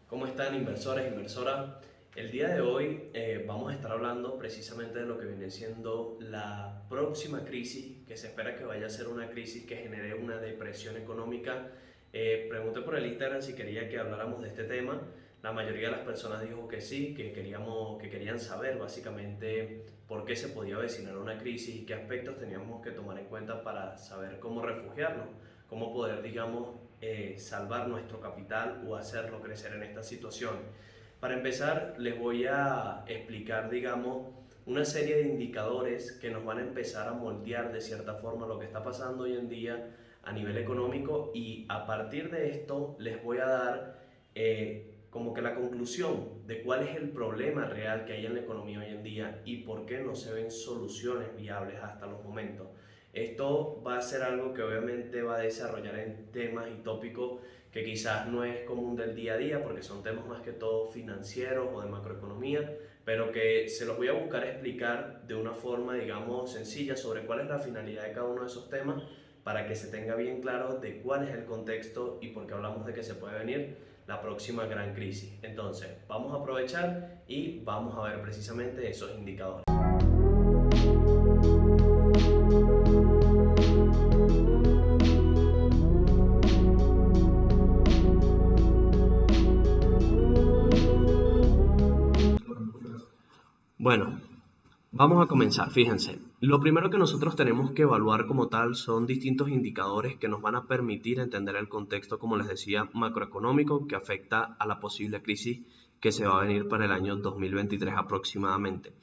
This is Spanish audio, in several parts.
¿Cómo están inversores, inversoras? El día de hoy vamos a estar hablando precisamente de lo que viene siendo la próxima crisis, que se espera que vaya a ser una crisis que genere una depresión económica. Pregunté por el Instagram si quería que habláramos de este tema. La mayoría de las personas dijo que sí, que querían saber básicamente por qué se podía avecinar una crisis y qué aspectos teníamos que tomar en cuenta para saber cómo refugiarnos, cómo poder, digamos, salvar nuestro capital o hacerlo crecer en esta situación. Para empezar, les voy a explicar, digamos, una serie de indicadores que nos van a empezar a moldear de cierta forma lo que está pasando hoy en día a nivel económico, y a partir de esto les voy a dar como que la conclusión de cuál es el problema real que hay en la economía hoy en día y por qué no se ven soluciones viables hasta los momentos. Esto va a ser algo que obviamente va a desarrollar en temas y tópicos que quizás no es común del día a día, porque son temas más que todo financieros o de macroeconomía, pero que se los voy a buscar explicar de una forma, digamos, sencilla sobre cuál es la finalidad de cada uno de esos temas, para que se tenga bien claro de cuál es el contexto y por qué hablamos de que se puede venir la próxima gran crisis. Entonces, vamos a aprovechar y vamos a ver precisamente esos indicadores. Bueno, vamos a comenzar, fíjense. Lo primero que nosotros tenemos que evaluar como tal son distintos indicadores que nos van a permitir entender el contexto, como les decía, macroeconómico que afecta a la posible crisis que se va a venir para el año 2023 aproximadamente.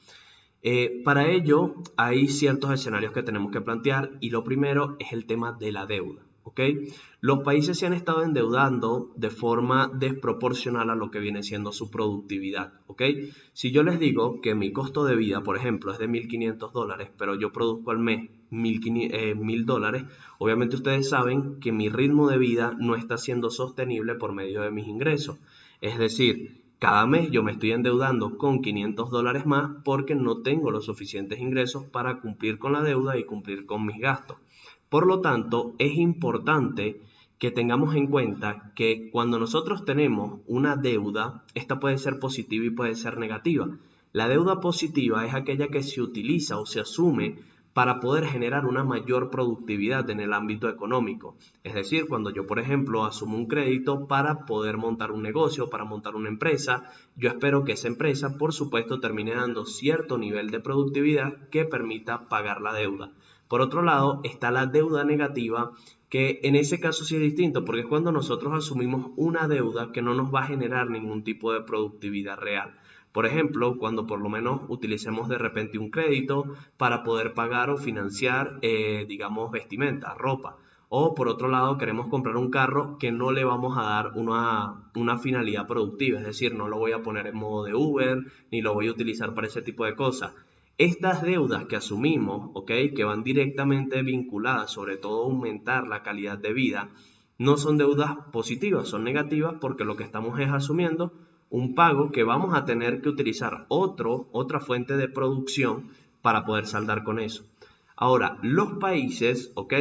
Para ello hay ciertos escenarios que tenemos que plantear, y lo primero es el tema de la deuda. ¿Ok? Los países se han estado endeudando de forma desproporcional a lo que viene siendo su productividad. ¿Ok? Si yo les digo que mi costo de vida, por ejemplo, es de $1.500, pero yo produzco al mes $1.000, obviamente ustedes saben que mi ritmo de vida no está siendo sostenible por medio de mis ingresos. Es decir, cada mes yo me estoy endeudando con $500 más porque no tengo los suficientes ingresos para cumplir con la deuda y cumplir con mis gastos. Por lo tanto, es importante que tengamos en cuenta que cuando nosotros tenemos una deuda, esta puede ser positiva y puede ser negativa. La deuda positiva es aquella que se utiliza o se asume para poder generar una mayor productividad en el ámbito económico. Es decir, cuando yo, por ejemplo, asumo un crédito para poder montar un negocio, para montar una empresa, yo espero que esa empresa, por supuesto, termine dando cierto nivel de productividad que permita pagar la deuda. Por otro lado, está la deuda negativa, que en ese caso sí es distinto, porque es cuando nosotros asumimos una deuda que no nos va a generar ningún tipo de productividad real. Por ejemplo, cuando por lo menos utilicemos de repente un crédito para poder pagar o financiar, digamos, vestimenta, ropa. O por otro lado, queremos comprar un carro que no le vamos a dar una finalidad productiva, es decir, no lo voy a poner en modo de Uber, ni lo voy a utilizar para ese tipo de cosas. Estas deudas que asumimos, ¿ok?, que van directamente vinculadas, sobre todo a aumentar la calidad de vida, no son deudas positivas, son negativas, porque lo que estamos es asumiendo un pago que vamos a tener que utilizar otra fuente de producción para poder saldar con eso. Ahora, los países, ¿ok?,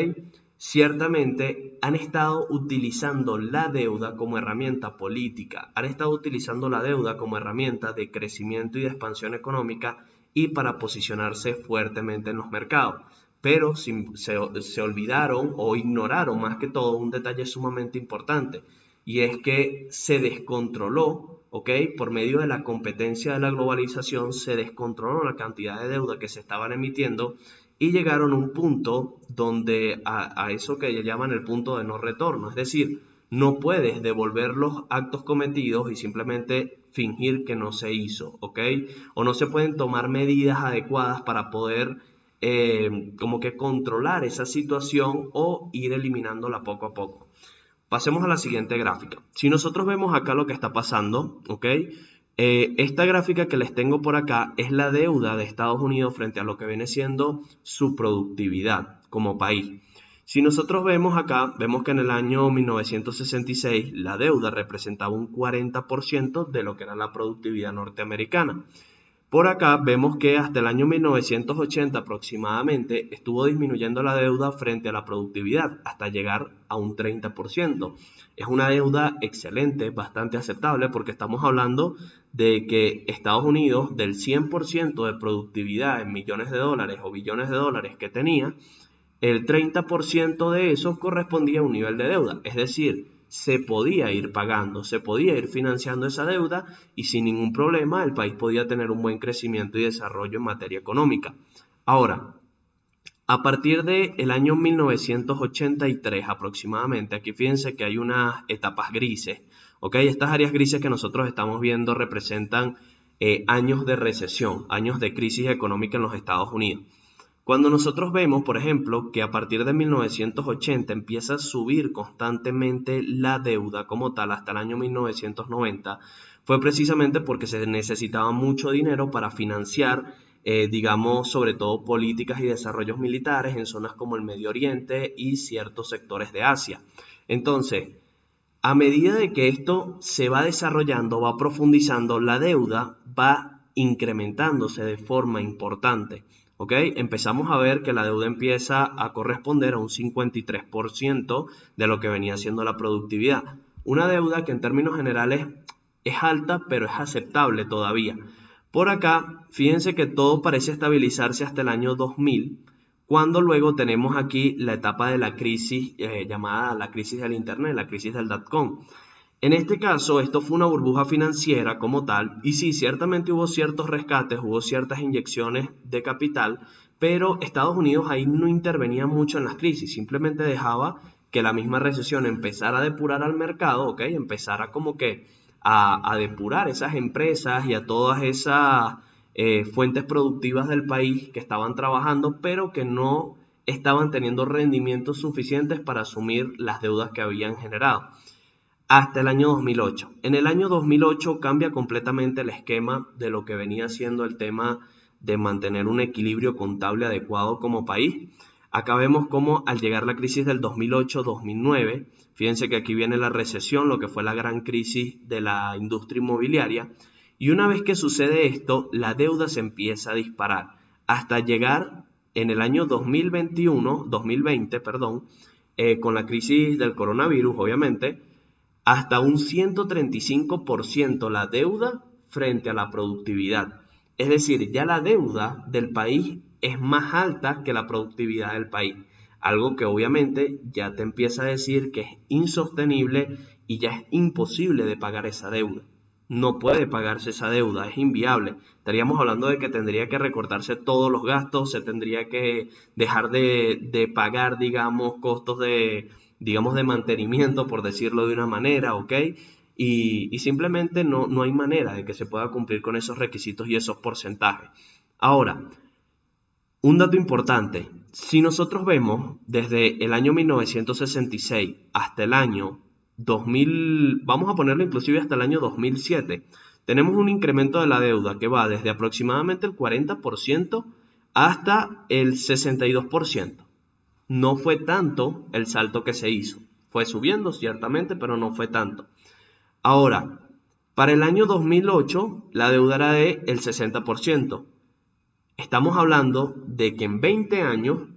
ciertamente han estado utilizando la deuda como herramienta política, han estado utilizando la deuda como herramienta de crecimiento y de expansión económica y para posicionarse fuertemente en los mercados. Pero se olvidaron o ignoraron más que todo un detalle sumamente importante, y es que se descontroló, ¿ok? Por medio de la competencia de la globalización, se descontroló la cantidad de deuda que se estaban emitiendo, y llegaron a un punto donde a eso que llaman el punto de no retorno. Es decir, no puedes devolver los actos cometidos y simplemente fingir que no se hizo, ¿ok? O no se pueden tomar medidas adecuadas para poder como que controlar esa situación o ir eliminándola poco a poco. Pasemos a la siguiente gráfica. Si nosotros vemos acá lo que está pasando, ¿ok? Esta gráfica que les tengo por acá es la deuda de Estados Unidos frente a lo que viene siendo su productividad como país. Si nosotros vemos acá, vemos que en el año 1966 la deuda representaba un 40% de lo que era la productividad norteamericana. Por acá vemos que hasta el año 1980 aproximadamente estuvo disminuyendo la deuda frente a la productividad hasta llegar a un 30%. Es una deuda excelente, bastante aceptable, porque estamos hablando de que Estados Unidos, del 100% de productividad en millones de dólares o billones de dólares que tenía, el 30% de eso correspondía a un nivel de deuda, es decir, se podía ir pagando, se podía ir financiando esa deuda y sin ningún problema el país podía tener un buen crecimiento y desarrollo en materia económica. Ahora, a partir del año 1983 aproximadamente, aquí fíjense que hay unas etapas grises, ¿ok? Estas áreas grises que nosotros estamos viendo representan años de recesión, años de crisis económica en los Estados Unidos. Cuando nosotros vemos, por ejemplo, que a partir de 1980 empieza a subir constantemente la deuda como tal hasta el año 1990, fue precisamente porque se necesitaba mucho dinero para financiar, digamos, sobre todo políticas y desarrollos militares en zonas como el Medio Oriente y ciertos sectores de Asia. Entonces, a medida de que esto se va desarrollando, va profundizando, la deuda va incrementándose de forma importante. ¿Ok? Empezamos a ver que la deuda empieza a corresponder a un 53% de lo que venía siendo la productividad. Una deuda que en términos generales es alta, pero es aceptable todavía. Por acá, fíjense que todo parece estabilizarse hasta el año 2000, cuando luego tenemos aquí la etapa de la crisis llamada la crisis del Internet, la crisis del dot-com. En este caso, esto fue una burbuja financiera como tal, y sí, ciertamente hubo ciertos rescates, hubo ciertas inyecciones de capital, pero Estados Unidos ahí no intervenía mucho en las crisis, simplemente dejaba que la misma recesión empezara a depurar al mercado, ¿ok? Empezara como que a depurar esas empresas y a todas esas fuentes productivas del país que estaban trabajando, pero que no estaban teniendo rendimientos suficientes para asumir las deudas que habían generado hasta el año 2008. En el año 2008 cambia completamente el esquema de lo que venía siendo el tema de mantener un equilibrio contable adecuado como país. Acá vemos cómo al llegar la crisis del 2008-2009, fíjense que aquí viene la recesión, lo que fue la gran crisis de la industria inmobiliaria, y una vez que sucede esto, la deuda se empieza a disparar hasta llegar en el año 2020, con la crisis del coronavirus, obviamente, hasta un 135% la deuda frente a la productividad. Es decir, ya la deuda del país es más alta que la productividad del país. Algo que obviamente ya te empieza a decir que es insostenible y ya es imposible de pagar esa deuda. No puede pagarse esa deuda, es inviable. Estaríamos hablando de que tendría que recortarse todos los gastos, se tendría que dejar de pagar, digamos, costos de mantenimiento, por decirlo de una manera, ¿ok? Y simplemente no hay manera de que se pueda cumplir con esos requisitos y esos porcentajes. Ahora, un dato importante, si nosotros vemos desde el año 1966 hasta el año 2000, vamos a ponerlo inclusive hasta el año 2007, tenemos un incremento de la deuda que va desde aproximadamente el 40% hasta el 62%. No fue tanto el salto que se hizo. Fue subiendo, ciertamente, pero no fue tanto. Ahora, para el año 2008, la deuda era del 60%. Estamos hablando de que en 20 años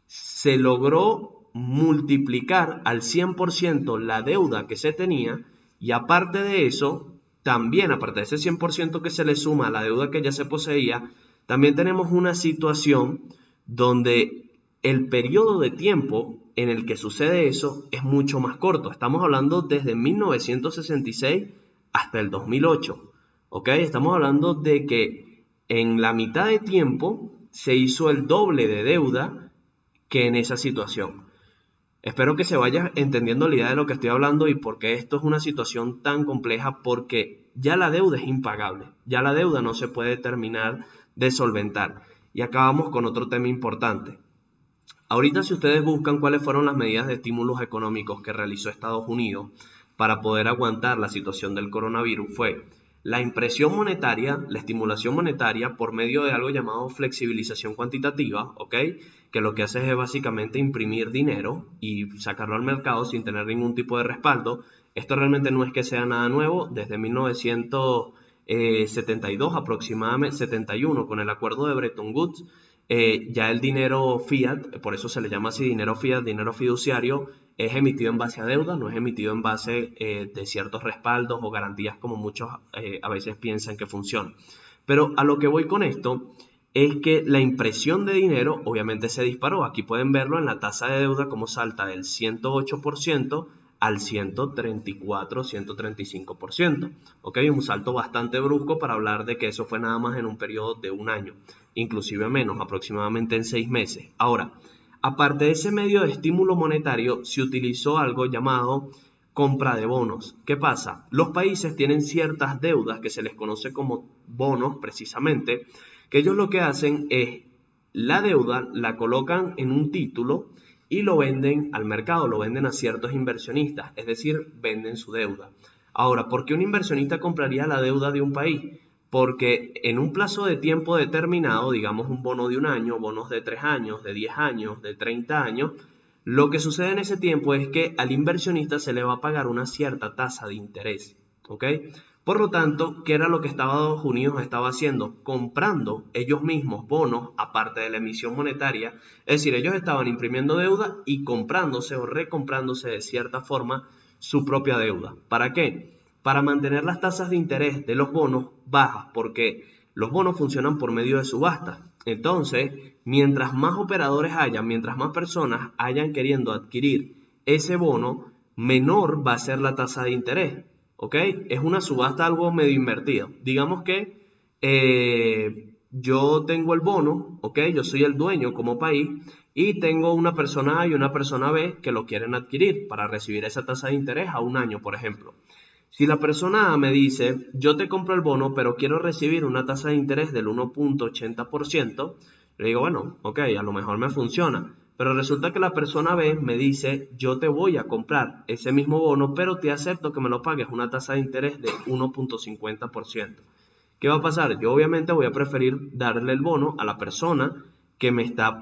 se logró multiplicar al 100% la deuda que se tenía y aparte de eso, también aparte de ese 100% que se le suma a la deuda que ya se poseía, también tenemos una situación donde el periodo de tiempo en el que sucede eso es mucho más corto. Estamos hablando desde 1966 hasta el 2008. ¿Ok? Estamos hablando de que en la mitad de tiempo se hizo el doble de deuda que en esa situación. Espero que se vaya entendiendo la idea de lo que estoy hablando y por qué esto es una situación tan compleja, porque ya la deuda es impagable, ya la deuda no se puede terminar de solventar. Y acabamos con otro tema importante. Ahorita si ustedes buscan cuáles fueron las medidas de estímulos económicos que realizó Estados Unidos para poder aguantar la situación del coronavirus, fue la impresión monetaria, la estimulación monetaria por medio de algo llamado flexibilización cuantitativa, ¿ok? Que lo que hace es básicamente imprimir dinero y sacarlo al mercado sin tener ningún tipo de respaldo. Esto realmente no es que sea nada nuevo, desde 1900 72 aproximadamente, 71 con el acuerdo de Bretton Woods, ya el dinero fiat, por eso se le llama así dinero fiat, dinero fiduciario, es emitido en base a deuda, no es emitido en base de ciertos respaldos o garantías como muchos a veces piensan que funciona. Pero a lo que voy con esto es que la impresión de dinero obviamente se disparó. Aquí pueden verlo en la tasa de deuda como salta del 108% al 134, 135%. ¿Ok? Un salto bastante brusco para hablar de que eso fue nada más en un periodo de un año, inclusive menos, aproximadamente en 6 meses. Ahora, aparte de ese medio de estímulo monetario, se utilizó algo llamado compra de bonos. ¿Qué pasa? Los países tienen ciertas deudas que se les conoce como bonos precisamente, que ellos lo que hacen es la deuda la colocan en un título y lo venden al mercado, lo venden a ciertos inversionistas, es decir, venden su deuda. Ahora, ¿por qué un inversionista compraría la deuda de un país? Porque en un plazo de tiempo determinado, digamos un bono de un año, bonos de 3 años, de 10 años, de 30 años, lo que sucede en ese tiempo es que al inversionista se le va a pagar una cierta tasa de interés, ¿ok? Por lo tanto, ¿qué era lo que Estados Unidos estaba haciendo? Comprando ellos mismos bonos, aparte de la emisión monetaria, es decir, ellos estaban imprimiendo deuda y comprándose o recomprándose de cierta forma su propia deuda. ¿Para qué? Para mantener las tasas de interés de los bonos bajas, porque los bonos funcionan por medio de subastas. Entonces, mientras más operadores hayan, mientras más personas hayan queriendo adquirir ese bono, menor va a ser la tasa de interés. ¿Ok? Es una subasta algo medio invertido. Digamos que yo tengo el bono, ¿ok? Yo soy el dueño como país y tengo una persona A y una persona B que lo quieren adquirir para recibir esa tasa de interés a un año, por ejemplo. Si la persona A me dice, yo te compro el bono, pero quiero recibir una tasa de interés del 1.80%, le digo, bueno, ok, a lo mejor me funciona. Pero resulta que la persona B me dice, yo te voy a comprar ese mismo bono, pero te acepto que me lo pagues una tasa de interés de 1.50%. ¿Qué va a pasar? Yo obviamente voy a preferir darle el bono a la persona que me está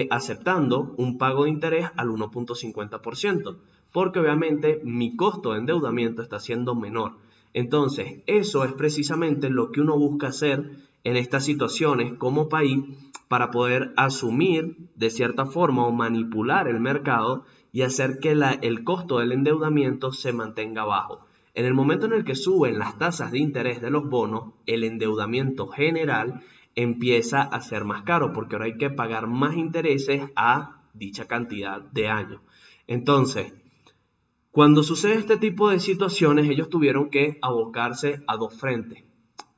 aceptando un pago de interés al 1.50%, porque obviamente mi costo de endeudamiento está siendo menor. Entonces, eso es precisamente lo que uno busca hacer en estas situaciones como país para poder asumir de cierta forma o manipular el mercado y hacer que el costo del endeudamiento se mantenga bajo. En el momento en el que suben las tasas de interés de los bonos, el endeudamiento general empieza a ser más caro porque ahora hay que pagar más intereses a dicha cantidad de años. Entonces, cuando sucede este tipo de situaciones, ellos tuvieron que abocarse a dos frentes,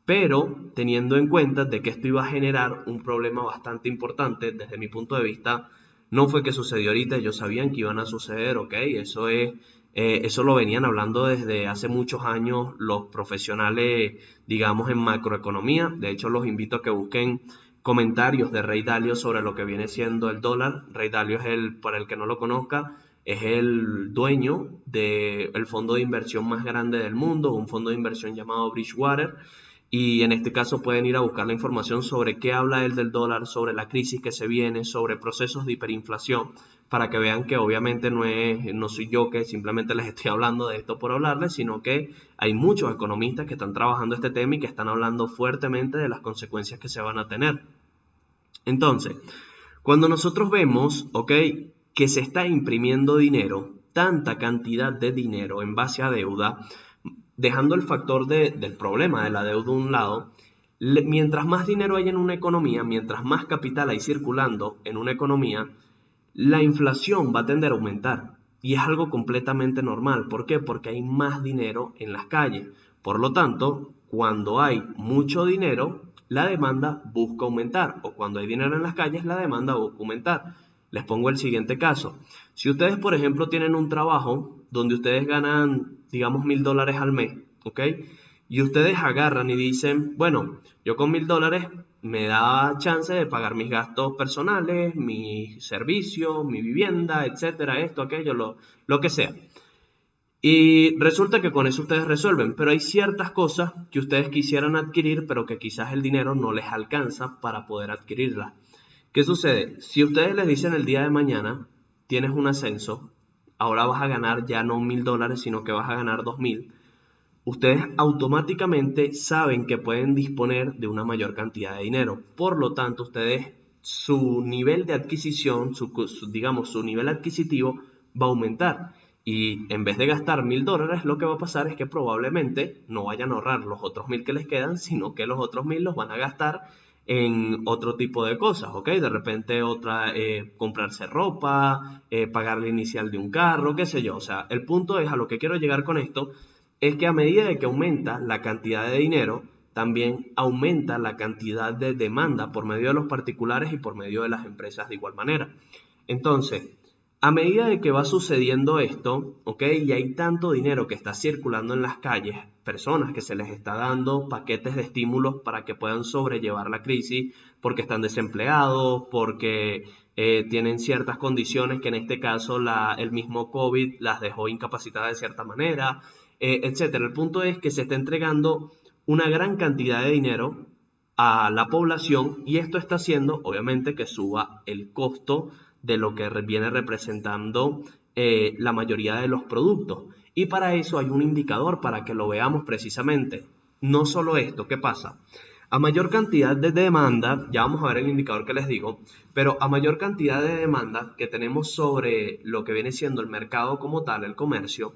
pero teniendo en cuenta de que esto iba a generar un problema bastante importante desde mi punto de vista. No fue que sucedió ahorita, ellos sabían que iban a suceder, ¿ok? Eso lo venían hablando desde hace muchos años los profesionales, digamos, en macroeconomía. De hecho, los invito a que busquen comentarios de Ray Dalio sobre lo que viene siendo el dólar. Ray Dalio es para el que no lo conozca, es el dueño del fondo de inversión más grande del mundo, un fondo de inversión llamado Bridgewater. Y en este caso pueden ir a buscar la información sobre qué habla él del dólar, sobre la crisis que se viene, sobre procesos de hiperinflación, para que vean que obviamente no soy yo que simplemente les estoy hablando de esto por hablarles, sino que hay muchos economistas que están trabajando este tema y que están hablando fuertemente de las consecuencias que se van a tener. Entonces, cuando nosotros vemos, ¿ok?, que se está imprimiendo dinero, tanta cantidad de dinero en base a deuda, dejando el factor del problema de la deuda a un lado, mientras más dinero hay en una economía, mientras más capital hay circulando en una economía, la inflación va a tender a aumentar. Y es algo completamente normal. ¿Por qué? Porque hay más dinero en las calles. Por lo tanto, cuando hay mucho dinero, la demanda busca aumentar. O cuando hay dinero en las calles, la demanda busca aumentar. Les pongo el siguiente caso. Si ustedes, por ejemplo, tienen un trabajo donde ustedes ganan, digamos, $1,000 al mes, ¿ok? Y ustedes agarran y dicen, bueno, yo con $1,000 me da chance de pagar mis gastos personales, mis servicios, mi vivienda, etcétera, esto, aquello, lo que sea. Y resulta que con eso ustedes resuelven, pero hay ciertas cosas que ustedes quisieran adquirir, pero que quizás el dinero no les alcanza para poder adquirirlas. ¿Qué sucede? Si ustedes les dicen el día de mañana, tienes un ascenso, ahora vas a ganar ya no $1,000, sino que vas a ganar 2,000, ustedes automáticamente saben que pueden disponer de una mayor cantidad de dinero. Por lo tanto, ustedes, su nivel de adquisición, digamos, su nivel adquisitivo va a aumentar. Y en vez de gastar $1.000, lo que va a pasar es que probablemente no vayan a ahorrar los otros 1.000 que les quedan, sino que los otros 1.000 los van a gastar en otro tipo de cosas, ¿ok? De repente comprarse ropa, pagar la inicial de un carro, qué sé yo. O sea, el punto es, a lo que quiero llegar con esto, es que a medida de que aumenta la cantidad de dinero, también aumenta la cantidad de demanda por medio de los particulares y por medio de las empresas de igual manera. Entonces, a medida de que va sucediendo esto, ¿ok? Y hay tanto dinero que está circulando en las calles, personas que se les está dando paquetes de estímulos para que puedan sobrellevar la crisis, porque están desempleados, porque tienen ciertas condiciones que en este caso el mismo COVID las dejó incapacitadas de cierta manera, etcétera. El punto es que se está entregando una gran cantidad de dinero a la población y esto está haciendo, obviamente, que suba el costo de lo que viene representando la mayoría de los productos. Y para eso hay un indicador para que lo veamos precisamente. No solo esto, ¿qué pasa? A mayor cantidad de demanda, ya vamos a ver el indicador que les digo, pero a mayor cantidad de demanda que tenemos sobre lo que viene siendo el mercado como tal, el comercio,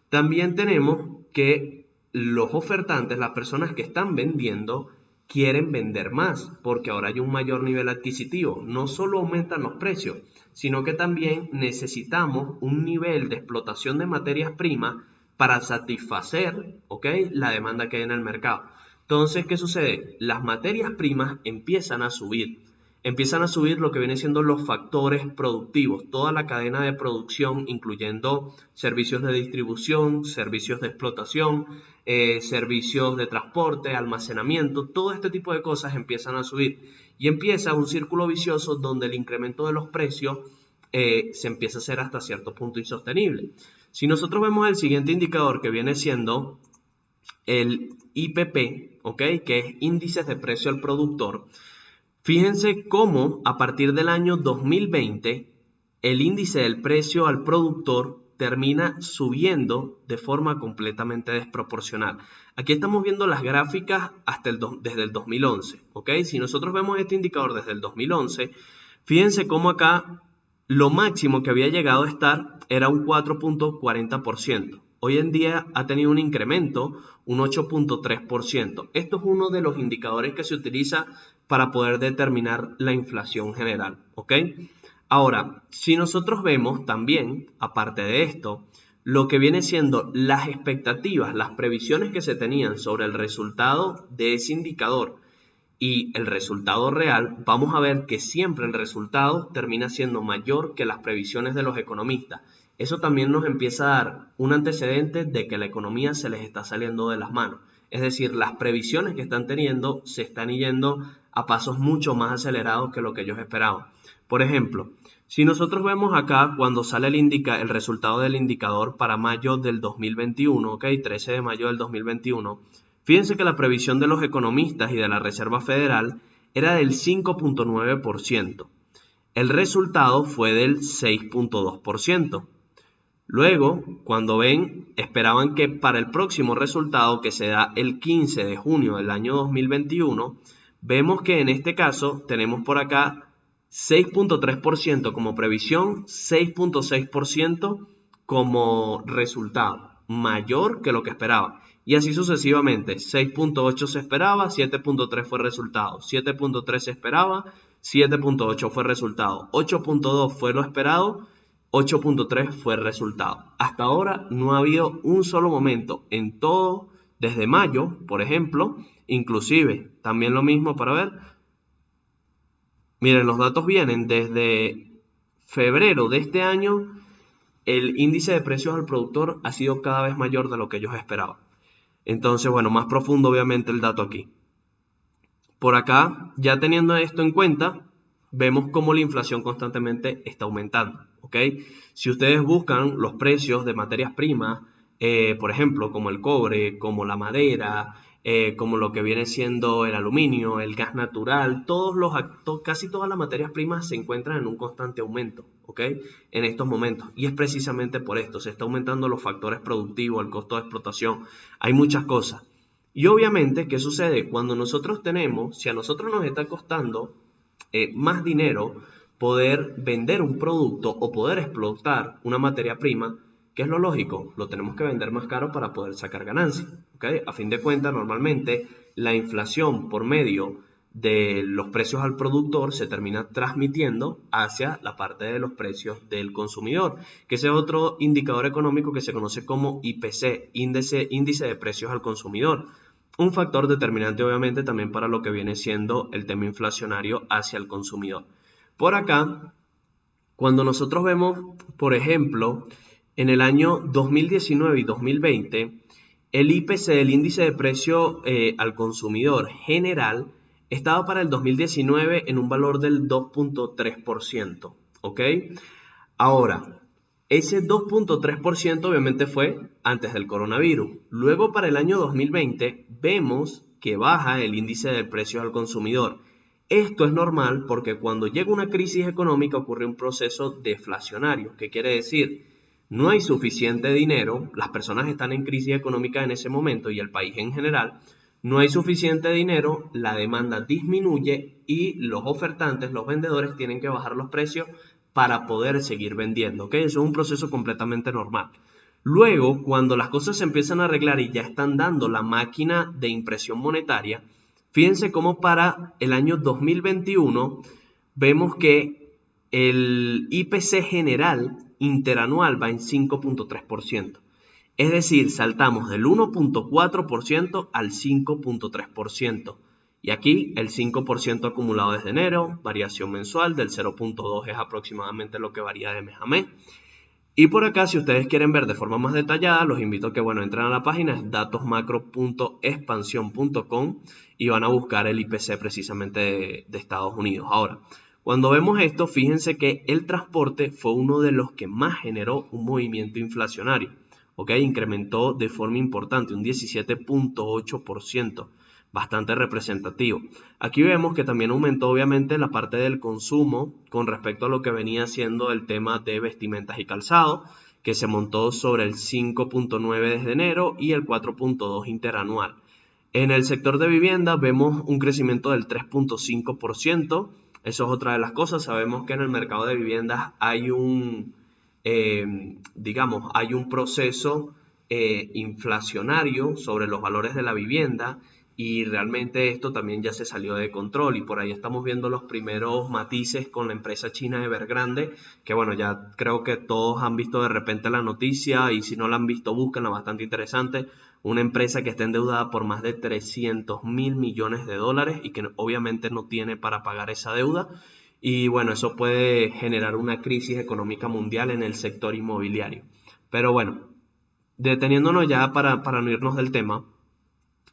también tenemos que los ofertantes, las personas que están vendiendo, quieren vender más porque ahora hay un mayor nivel adquisitivo. No solo aumentan los precios, sino que también necesitamos un nivel de explotación de materias primas para satisfacer, ¿ok?, la demanda que hay en el mercado. Entonces, ¿qué sucede? Las materias primas empiezan a subir. Empiezan a subir lo que vienen siendo los factores productivos, toda la cadena de producción, incluyendo servicios de distribución, servicios de explotación, servicios de transporte, almacenamiento, todo este tipo de cosas empiezan a subir. Y empieza un círculo vicioso donde el incremento de los precios se empieza a hacer hasta cierto punto insostenible. Si nosotros vemos el siguiente indicador que viene siendo el IPP, ¿ok?, que es índices de precio al productor, fíjense cómo a partir del año 2020 el índice del precio al productor termina subiendo de forma completamente desproporcional. Aquí estamos viendo las gráficas desde el 2011, ¿ok? Si nosotros vemos este indicador desde el 2011, fíjense cómo acá lo máximo que había llegado a estar era un 4.40%. Hoy en día ha tenido un incremento, un 8.3%. Esto es uno de los indicadores que se utiliza para poder determinar la inflación general, ¿ok? Ahora, si nosotros vemos también, aparte de esto, lo que viene siendo las expectativas, las previsiones que se tenían sobre el resultado de ese indicador y el resultado real, vamos a ver que siempre el resultado termina siendo mayor que las previsiones de los economistas. Eso también nos empieza a dar un antecedente de que la economía se les está saliendo de las manos. Es decir, las previsiones que están teniendo se están yendo a pasos mucho más acelerados que lo que ellos esperaban. Por ejemplo, si nosotros vemos acá cuando sale el resultado del indicador para mayo del 2021, ¿ok? 13 de mayo del 2021, fíjense que la previsión de los economistas y de la Reserva Federal era del 5.9%. El resultado fue del 6.2%. Luego, cuando esperaban que para el próximo resultado, que se da el 15 de junio del año 2021, vemos que en este caso tenemos por acá 6.3% como previsión, 6.6% como resultado, mayor que lo que esperaba. Y así sucesivamente, 6.8 se esperaba, 7.3 fue resultado, 7.3 se esperaba, 7.8 fue resultado, 8.2 fue lo esperado, 8.3 fue el resultado. Hasta ahora no ha habido un solo momento en todo, desde mayo, por ejemplo, inclusive, también lo mismo para ver. Miren, los datos vienen desde febrero de este año, el índice de precios al productor ha sido cada vez mayor de lo que ellos esperaban. Entonces, bueno, más profundo obviamente el dato aquí. Por acá, ya teniendo esto en cuenta, vemos cómo la inflación constantemente está aumentando, ¿ok? Si ustedes buscan los precios de materias primas, por ejemplo, como el cobre, como la madera, como lo que viene siendo el aluminio, el gas natural, casi todas las materias primas se encuentran en un constante aumento, ¿ok? En estos momentos. Y es precisamente por esto, se está aumentando los factores productivos, el costo de explotación, hay muchas cosas. Y obviamente, ¿qué sucede? Cuando nosotros si a nosotros nos está costando más dinero poder vender un producto o poder explotar una materia prima, ¿qué es lo lógico? Lo tenemos que vender más caro para poder sacar ganancias, ¿ok? A fin de cuentas, normalmente la inflación por medio de los precios al productor se termina transmitiendo hacia la parte de los precios del consumidor, que ese es otro indicador económico que se conoce como IPC, índice de precios al consumidor. Un factor determinante obviamente también para lo que viene siendo el tema inflacionario hacia el consumidor. Por acá, cuando nosotros vemos, por ejemplo, en el año 2019 y 2020, el IPC, el índice de precio al consumidor general, estaba para el 2019 en un valor del 2.3%, ¿ok? Ahora, ese 2.3% obviamente fue antes del coronavirus. Luego, para el año 2020, vemos que baja el índice de precios al consumidor. Esto es normal porque cuando llega una crisis económica ocurre un proceso deflacionario. ¿Qué quiere decir? No hay suficiente dinero, las personas están en crisis económica en ese momento y el país en general, no hay suficiente dinero, la demanda disminuye y los ofertantes, los vendedores, tienen que bajar los precios para poder seguir vendiendo, ¿ok? Eso es un proceso completamente normal. Luego, cuando las cosas se empiezan a arreglar y ya están dando la máquina de impresión monetaria, fíjense cómo para el año 2021 vemos que el IPC general interanual va en 5.3%. Es decir, saltamos del 1.4% al 5.3%. Y aquí el 5% acumulado desde enero, variación mensual del 0.2 es aproximadamente lo que varía de mes a mes. Y por acá, si ustedes quieren ver de forma más detallada, los invito a que, entren a la página datosmacro.expansión.com y van a buscar el IPC precisamente de Estados Unidos. Ahora, cuando vemos esto, fíjense que el transporte fue uno de los que más generó un movimiento inflacionario, ¿ok? Incrementó de forma importante, un 17.8%. Bastante representativo. Aquí vemos que también aumentó obviamente la parte del consumo con respecto a lo que venía siendo el tema de vestimentas y calzado, que se montó sobre el 5.9 desde enero y el 4.2 interanual. En el sector de vivienda vemos un crecimiento del 3.5%. Eso es otra de las cosas. Sabemos que en el mercado de viviendas hay hay un proceso inflacionario sobre los valores de la vivienda. Y realmente esto también ya se salió de control y por ahí estamos viendo los primeros matices con la empresa china Evergrande, que ya creo que todos han visto de repente la noticia y si no la han visto, búsquenla, bastante interesante. Una empresa que está endeudada por más de 300.000 millones de dólares y que obviamente no tiene para pagar esa deuda. Y eso puede generar una crisis económica mundial en el sector inmobiliario. Pero deteniéndonos ya para no irnos del tema,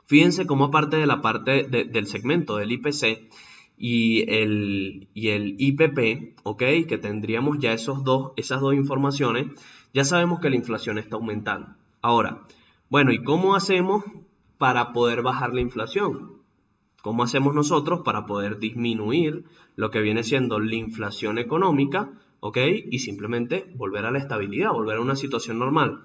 fíjense cómo aparte de la parte del segmento del IPC y el IPP, ¿ok? Que tendríamos ya esas dos informaciones, ya sabemos que la inflación está aumentando. Ahora, ¿y cómo hacemos para poder bajar la inflación? ¿Cómo hacemos nosotros para poder disminuir lo que viene siendo la inflación económica, ¿ok? Y simplemente volver a la estabilidad, volver a una situación normal.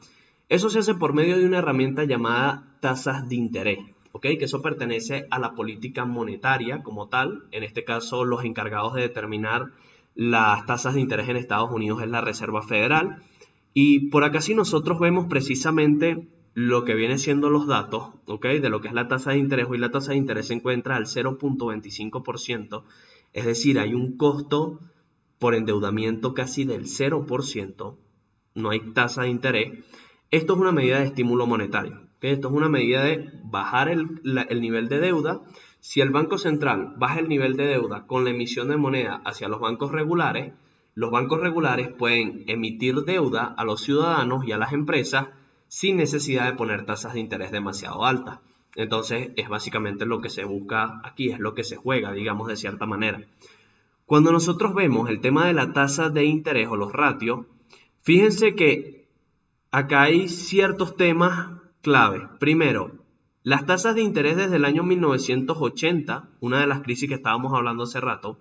Eso se hace por medio de una herramienta llamada tasas de interés, ¿ok? Que eso pertenece a la política monetaria como tal. En este caso, los encargados de determinar las tasas de interés en Estados Unidos es la Reserva Federal. Y por acá sí nosotros vemos precisamente lo que viene siendo los datos, ¿ok? De lo que es la tasa de interés. Hoy la tasa de interés se encuentra al 0.25%. Es decir, hay un costo por endeudamiento casi del 0%. No hay tasa de interés. Esto es una medida de estímulo monetario. ¿Okay? Esto es una medida de bajar el nivel de deuda. Si el Banco Central baja el nivel de deuda con la emisión de moneda hacia los bancos regulares pueden emitir deuda a los ciudadanos y a las empresas sin necesidad de poner tasas de interés demasiado altas. Entonces, es básicamente lo que se busca aquí, es lo que se juega, digamos, de cierta manera. Cuando nosotros vemos el tema de la tasa de interés o los ratios, fíjense que acá hay ciertos temas clave. Primero, Las tasas de interés desde el año 1980, una de las crisis que estábamos hablando hace rato,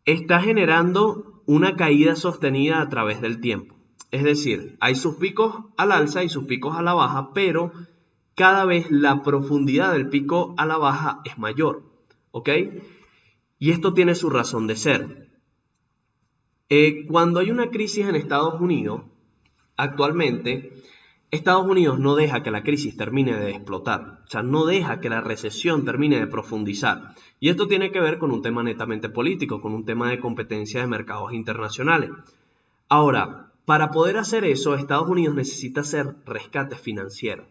está generando una caída sostenida a través del tiempo. Es decir, hay sus picos al alza y sus picos a la baja, pero cada vez la profundidad del pico a la baja es mayor, ¿ok? Y esto tiene su razón de ser. Cuando hay una crisis en Estados Unidos, actualmente, Estados Unidos no deja que la crisis termine de explotar, o sea, no deja que la recesión termine de profundizar. Y esto tiene que ver con un tema netamente político, con un tema de competencia de mercados internacionales. Ahora, para poder hacer eso, Estados Unidos necesita hacer rescates financieros.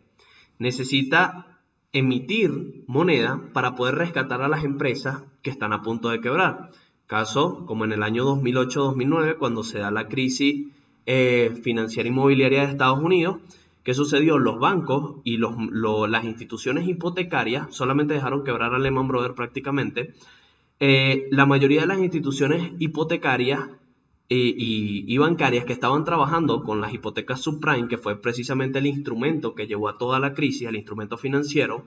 Necesita emitir moneda para poder rescatar a las empresas que están a punto de quebrar. Caso como en el año 2008-2009, cuando se da la crisis financiera inmobiliaria de Estados Unidos. ¿Qué sucedió? Los bancos y las instituciones hipotecarias solamente dejaron quebrar a Lehman Brothers prácticamente. La mayoría de las instituciones hipotecarias y bancarias que estaban trabajando con las hipotecas subprime, que fue precisamente el instrumento que llevó a toda la crisis, el instrumento financiero,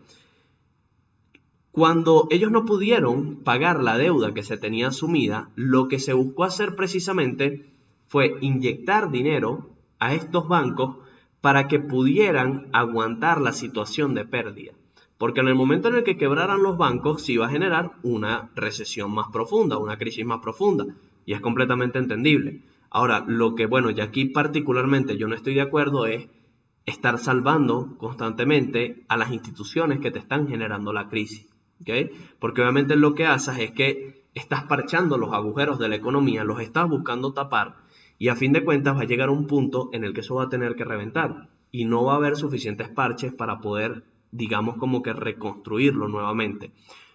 cuando ellos no pudieron pagar la deuda que se tenía asumida, lo que se buscó hacer precisamente fue inyectar dinero a estos bancos para que pudieran aguantar la situación de pérdida. Porque en el momento en el que quebraran los bancos se iba a generar una recesión más profunda, una crisis más profunda. Y es completamente entendible. Ahora, lo que, bueno, y aquí particularmente yo no estoy de acuerdo es estar salvando constantemente a las instituciones que te están generando la crisis. ¿Okay? Porque obviamente lo que haces es que estás parchando los agujeros de la economía, los estás buscando tapar y a fin de cuentas va a llegar un punto en el que eso va a tener que reventar y no va a haber suficientes parches para poder, digamos, como que reconstruirlo nuevamente.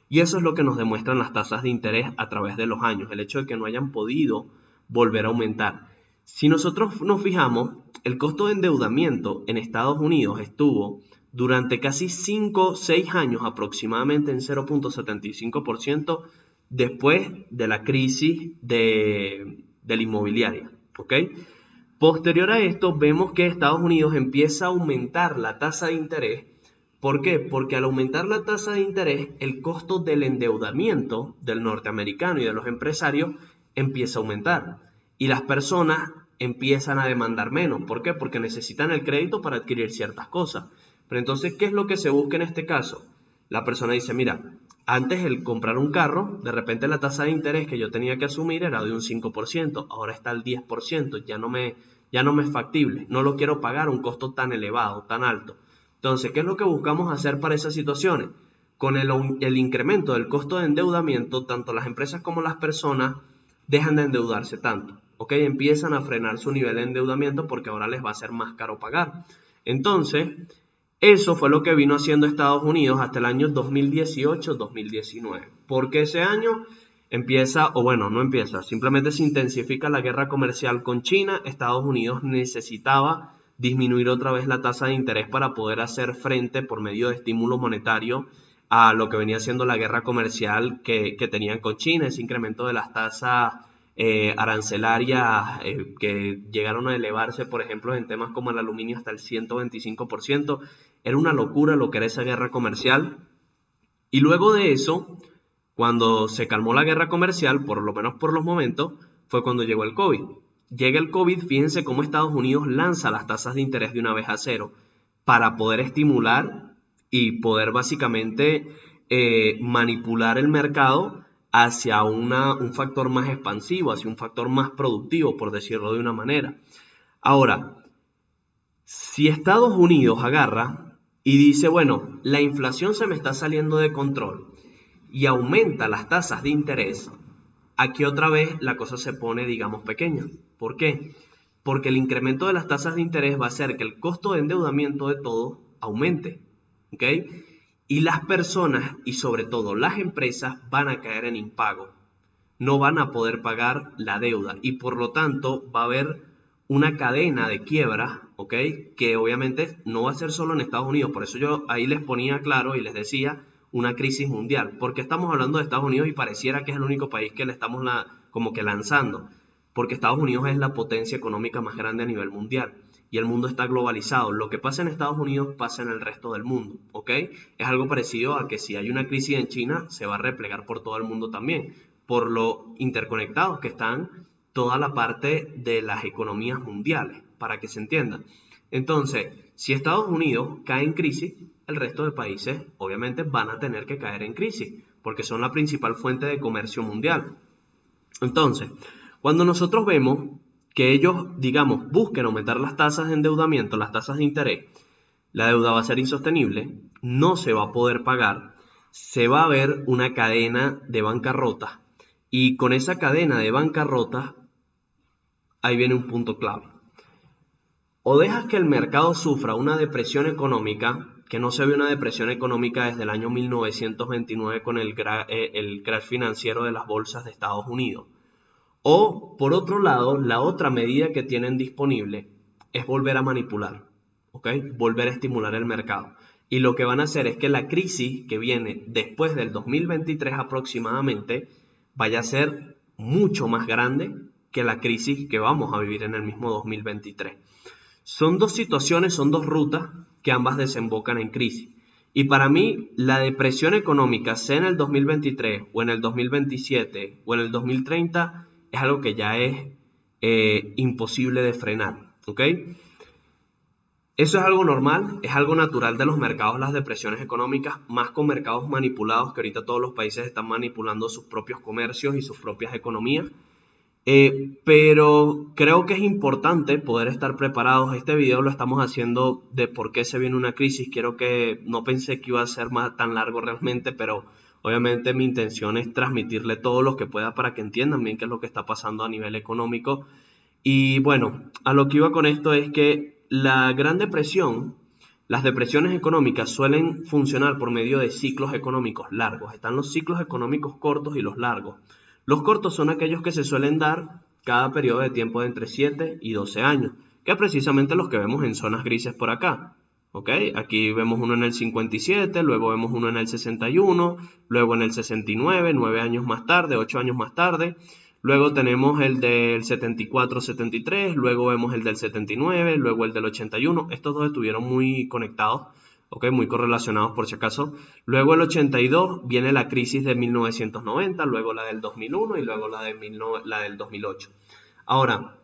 Y eso es lo que nos demuestran las tasas de interés a través de los años, el hecho de que no hayan podido volver a aumentar. Si nosotros nos fijamos, el costo de endeudamiento en Estados Unidos estuvo durante casi 5 o 6 años aproximadamente en 0.75% después de la crisis de la inmobiliaria. ¿Okay? Posterior a esto, vemos que Estados Unidos empieza a aumentar la tasa de interés. ¿Por qué? Porque al aumentar la tasa de interés, el costo del endeudamiento del norteamericano y de los empresarios empieza a aumentar. Y las personas empiezan a demandar menos. ¿Por qué? Porque necesitan el crédito para adquirir ciertas cosas. Pero entonces, ¿qué es lo que se busca en este caso? La persona dice, mira, antes el comprar un carro, de repente la tasa de interés que yo tenía que asumir era de un 5%, ahora está al 10%, ya no me es factible, no lo quiero pagar un costo tan elevado, tan alto. Entonces, ¿qué es lo que buscamos hacer para esas situaciones? Con el incremento del costo de endeudamiento, tanto las empresas como las personas dejan de endeudarse tanto, ¿ok? Empiezan a frenar su nivel de endeudamiento porque ahora les va a ser más caro pagar. Entonces, eso fue lo que vino haciendo Estados Unidos hasta el año 2018-2019. Porque ese año empieza, o bueno, no empieza, simplemente se intensifica la guerra comercial con China. Estados Unidos necesitaba disminuir otra vez la tasa de interés para poder hacer frente por medio de estímulo monetario a lo que venía siendo la guerra comercial que tenían con China, ese incremento de las tasas arancelarias que llegaron a elevarse, por ejemplo, en temas como el aluminio hasta el 125%. Era una locura lo que era esa guerra comercial. Y luego de eso, cuando se calmó la guerra comercial, por lo menos por los momentos, fue cuando llegó el COVID. Llega el COVID, fíjense cómo Estados Unidos lanza las tasas de interés de una vez a cero para poder estimular y poder básicamente manipular el mercado hacia un factor más expansivo, hacia un factor más productivo, por decirlo de una manera. Ahora, si Estados Unidos agarra y dice, bueno, la inflación se me está saliendo de control y aumenta las tasas de interés, aquí otra vez la cosa se pone, digamos, pequeña. ¿Por qué? Porque el incremento de las tasas de interés va a hacer que el costo de endeudamiento de todo aumente, ¿ok? Y las personas y sobre todo las empresas van a caer en impago. No van a poder pagar la deuda y por lo tanto va a haber una cadena de quiebras, ¿ok? Que obviamente no va a ser solo en Estados Unidos. Por eso yo ahí les ponía claro y les decía una crisis mundial. Porque estamos hablando de Estados Unidos y pareciera que es el único país que le estamos como que lanzando. Porque Estados Unidos es la potencia económica más grande a nivel mundial. y el mundo está globalizado. Lo que pasa en Estados Unidos pasa en el resto del mundo, ¿ok? Es algo parecido a que si hay una crisis en China, se va a replegar por todo el mundo también, por lo interconectados que están toda la parte de las economías mundiales, para que se entienda. Entonces, si Estados Unidos cae en crisis, el resto de países obviamente van a tener que caer en crisis, porque son la principal fuente de comercio mundial. Entonces, cuando nosotros vemos que ellos, digamos, busquen aumentar las tasas de endeudamiento, las tasas de interés, la deuda va a ser insostenible, no se va a poder pagar, se va a ver una cadena de bancarrotas, y con esa cadena de bancarrotas, ahí viene un punto clave. O dejas que el mercado sufra una depresión económica, que no se ve una depresión económica desde el año 1929 con el crash financiero de las bolsas de Estados Unidos. O, por otro lado, la otra medida que tienen disponible es volver a manipular, ¿ok? Volver a estimular el mercado. Y lo que van a hacer es que la crisis que viene después del 2023 aproximadamente vaya a ser mucho más grande que la crisis que vamos a vivir en el mismo 2023. Son dos situaciones, son dos rutas que ambas desembocan en crisis. Y para mí, la depresión económica, sea en el 2023 o en el 2027 o en el 2030, es algo que ya es imposible de frenar, ¿ok? Eso es algo normal, es algo natural de los mercados, las depresiones económicas, más con mercados manipulados, que ahorita todos los países están manipulando sus propios comercios y sus propias economías. Pero creo que es importante poder estar preparados. Este video lo estamos haciendo de por qué se viene una crisis. No pensé que iba a ser tan largo realmente, pero obviamente mi intención es transmitirle todo lo que pueda para que entiendan bien qué es lo que está pasando a nivel económico. Y bueno, a lo que iba con esto es que la Gran Depresión, las depresiones económicas suelen funcionar por medio de ciclos económicos largos. Están los ciclos económicos cortos y los largos. Los cortos son aquellos que se suelen dar cada periodo de tiempo de entre 7 y 12 años, que es precisamente los que vemos en zonas grises por acá. ¿Ok? Aquí vemos uno en el 57, luego vemos uno en el 61, luego en el 69, 9 años más tarde, 8 años más tarde. Luego tenemos el del 74-73, luego vemos el del 79, luego el del 81. Estos dos estuvieron muy conectados, ¿ok? Muy correlacionados por si acaso. Luego el 82 viene la crisis de 1990, luego la del 2001 y luego la del 2008. Ahora,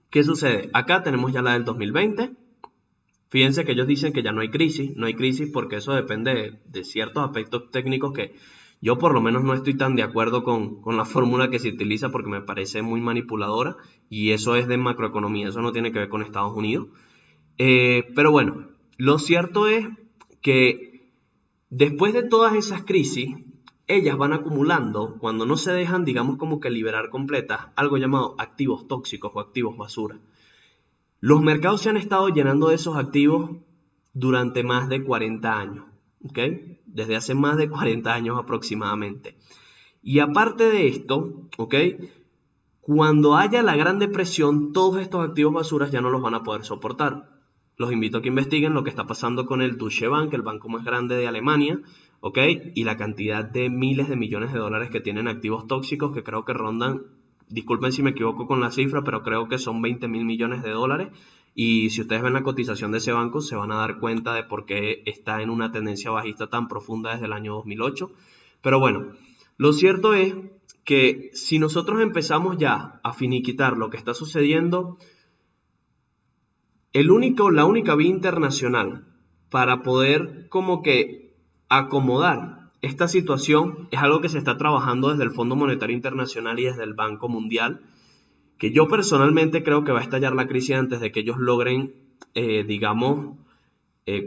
¿qué sucede? Acá tenemos ya la del 2020. Fíjense que ellos dicen que ya no hay crisis porque eso depende de ciertos aspectos técnicos que yo por lo menos no estoy tan de acuerdo con la fórmula que se utiliza porque me parece muy manipuladora y eso es de macroeconomía, eso no tiene que ver con Estados Unidos. Pero bueno, lo cierto es que después de todas esas crisis, ellas van acumulando, cuando no se dejan, digamos como que liberar completas, algo llamado activos tóxicos o activos basura. Los mercados se han estado llenando de esos activos durante más de 40 años, ¿ok? Desde hace más de 40 años aproximadamente. Y aparte de esto, ¿ok? Cuando haya la Gran Depresión, todos estos activos basuras ya no los van a poder soportar. Los invito a que investiguen lo que está pasando con el Deutsche Bank, el banco más grande de Alemania, ¿ok? Y la cantidad de miles de millones de dólares que tienen activos tóxicos que creo que rondan, disculpen si me equivoco con la cifra, pero creo que son 20.000 millones de dólares. Y si ustedes ven la cotización de ese banco, se van a dar cuenta de por qué está en una tendencia bajista tan profunda desde el año 2008. Pero bueno, lo cierto es que si nosotros empezamos ya a finiquitar lo que está sucediendo, la única vía internacional para poder como que acomodar esta situación es algo que se está trabajando desde el Fondo Monetario Internacional y desde el Banco Mundial, que yo personalmente creo que va a estallar la crisis antes de que ellos logren,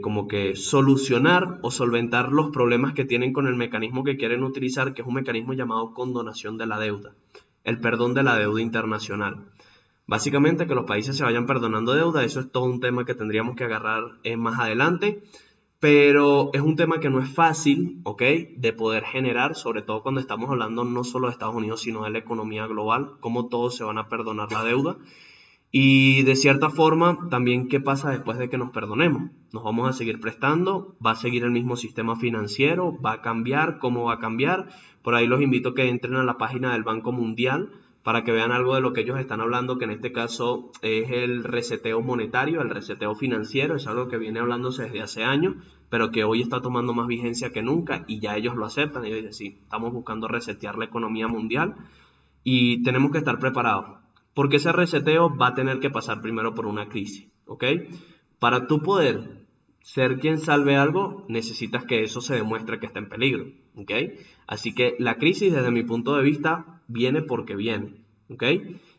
como que solucionar o solventar los problemas que tienen con el mecanismo que quieren utilizar, que es un mecanismo llamado condonación de la deuda, el perdón de la deuda internacional. Básicamente que los países se vayan perdonando deuda, eso es todo un tema que tendríamos que agarrar más adelante, pero es un tema que no es fácil, ¿ok? De poder generar, sobre todo cuando estamos hablando no solo de Estados Unidos, sino de la economía global, cómo todos se van a perdonar la deuda. Y de cierta forma, también qué pasa después de que nos perdonemos. ¿Nos vamos a seguir prestando? ¿Va a seguir el mismo sistema financiero? ¿Va a cambiar? ¿Cómo va a cambiar? Por ahí los invito a que entren a la página del Banco Mundial para que vean algo de lo que ellos están hablando, que en este caso es el reseteo monetario, el reseteo financiero. Es algo que viene hablándose desde hace años, pero que hoy está tomando más vigencia que nunca, y ya ellos lo aceptan. Ellos dicen, sí, estamos buscando resetear la economía mundial y tenemos que estar preparados, porque ese reseteo va a tener que pasar primero por una crisis, ¿ok? Para tú poder ser quien salve algo, necesitas que eso se demuestre que está en peligro, ¿ok? Así que la crisis, desde mi punto de vista, viene porque viene, ¿ok?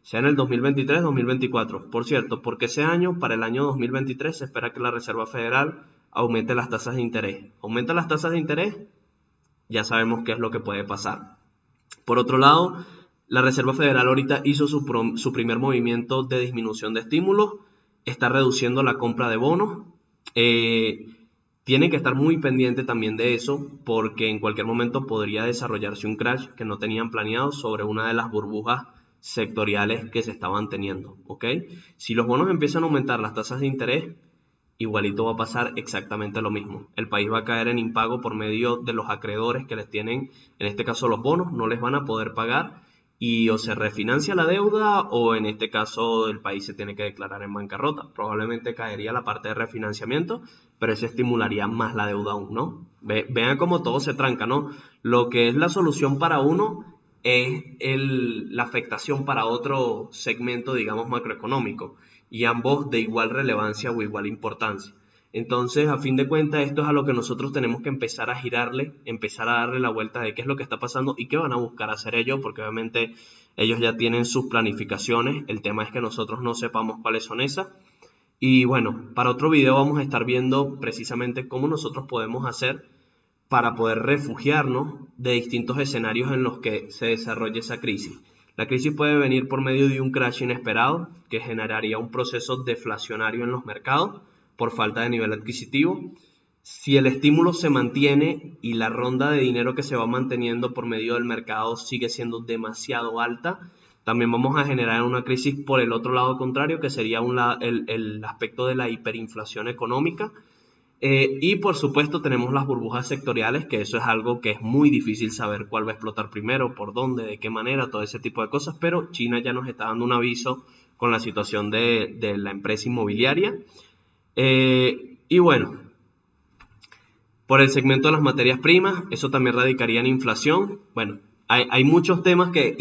Sea en el 2023, 2024. Por cierto, porque ese año, para el año 2023, se espera que la Reserva Federal aumente las tasas de interés. Aumenta las tasas de interés, ya sabemos qué es lo que puede pasar. Por otro lado, la Reserva Federal ahorita hizo su primer movimiento de disminución de estímulos, está reduciendo la compra de bonos. Tienen que estar muy pendiente también de eso, porque en cualquier momento podría desarrollarse un crash que no tenían planeado sobre una de las burbujas sectoriales que se estaban teniendo, ¿ok? Si los bonos empiezan a aumentar las tasas de interés, igualito va a pasar exactamente lo mismo. El país va a caer en impago por medio de los acreedores que les tienen, en este caso los bonos, no les van a poder pagar, y o se refinancia la deuda o en este caso el país se tiene que declarar en bancarrota. Probablemente caería la parte de refinanciamiento, pero eso estimularía más la deuda aún, ¿no? Vean cómo todo se tranca, ¿no? Lo que es la solución para uno es la afectación para otro segmento, digamos, macroeconómico, y ambos de igual relevancia o igual importancia. Entonces, a fin de cuentas, esto es a lo que nosotros tenemos que empezar a girarle, empezar a darle la vuelta de qué es lo que está pasando y qué van a buscar hacer ellos, porque obviamente ellos ya tienen sus planificaciones. El tema es que nosotros no sepamos cuáles son esas. Y bueno, para otro video vamos a estar viendo precisamente cómo nosotros podemos hacer para poder refugiarnos de distintos escenarios en los que se desarrolle esa crisis. La crisis puede venir por medio de un crash inesperado que generaría un proceso deflacionario en los mercados por falta de nivel adquisitivo. Si el estímulo se mantiene y la ronda de dinero que se va manteniendo por medio del mercado sigue siendo demasiado alta, también vamos a generar una crisis por el otro lado contrario, que sería el aspecto de la hiperinflación económica. Y por supuesto tenemos las burbujas sectoriales, que eso es algo que es muy difícil saber cuál va a explotar primero, por dónde, de qué manera, todo ese tipo de cosas, pero China ya nos está dando un aviso con la situación de la empresa inmobiliaria. Y bueno, por el segmento de las materias primas, eso también radicaría en inflación. Bueno, hay muchos temas que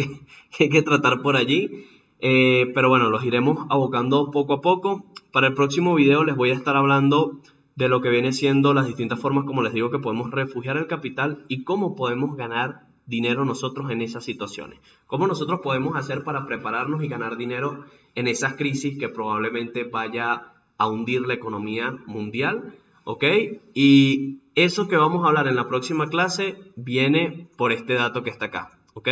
hay que tratar por allí, pero bueno, los iremos abocando poco a poco. Para el próximo video les voy a estar hablando de lo que viene siendo las distintas formas, como les digo, que podemos refugiar el capital y cómo podemos ganar dinero nosotros en esas situaciones. Cómo nosotros podemos hacer para prepararnos y ganar dinero en esas crisis que probablemente vaya a hundir la economía mundial, ¿ok? Y eso que vamos a hablar en la próxima clase viene por este dato que está acá, ¿ok?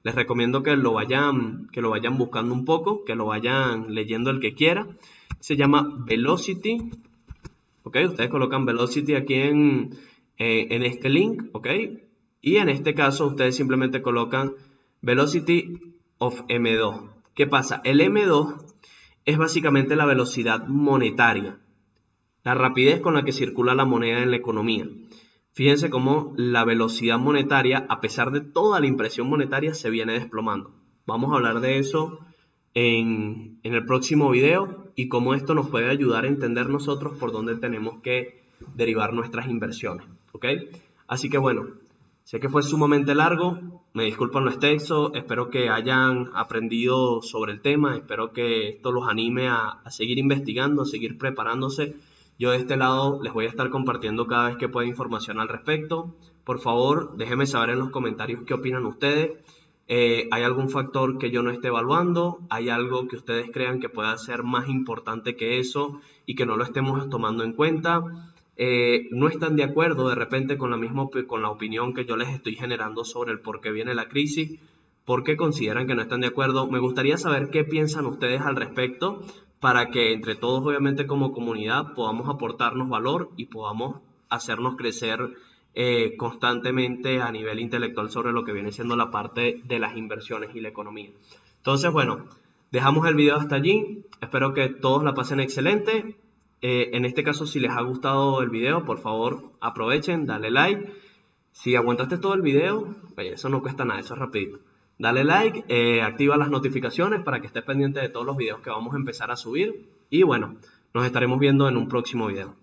Les recomiendo que lo vayan buscando un poco, que lo vayan leyendo el que quiera. Se llama Velocity. ¿Ok? Ustedes colocan Velocity aquí en este link, ¿ok? Y en este caso ustedes simplemente colocan Velocity of M2. ¿Qué pasa? El M2 es básicamente la velocidad monetaria, la rapidez con la que circula la moneda en la economía. Fíjense cómo la velocidad monetaria, a pesar de toda la impresión monetaria, se viene desplomando. Vamos a hablar de eso en el próximo video y cómo esto nos puede ayudar a entender nosotros por dónde tenemos que derivar nuestras inversiones, ¿ok? Así que bueno, sé que fue sumamente largo, me disculpan lo extenso, espero que hayan aprendido sobre el tema, espero que esto los anime a seguir investigando, a seguir preparándose. Yo de este lado les voy a estar compartiendo cada vez que pueda información al respecto. Por favor, déjenme saber en los comentarios qué opinan ustedes. ¿Hay algún factor que yo no esté evaluando? ¿Hay algo que ustedes crean que pueda ser más importante que eso y que no lo estemos tomando en cuenta? ¿No están de acuerdo de repente con la opinión que yo les estoy generando sobre el por qué viene la crisis? ¿Por qué consideran que no están de acuerdo? Me gustaría saber qué piensan ustedes al respecto para que entre todos, obviamente como comunidad, podamos aportarnos valor y podamos hacernos crecer constantemente a nivel intelectual sobre lo que viene siendo la parte de las inversiones y la economía. Entonces, bueno, dejamos el video hasta allí. Espero que todos la pasen excelente. En este caso, si les ha gustado el video, por favor, aprovechen, dale like. Si aguantaste todo el video, oye, eso no cuesta nada, eso es rapidito. Dale like, activa las notificaciones para que estés pendiente de todos los videos que vamos a empezar a subir. Y bueno, nos estaremos viendo en un próximo video.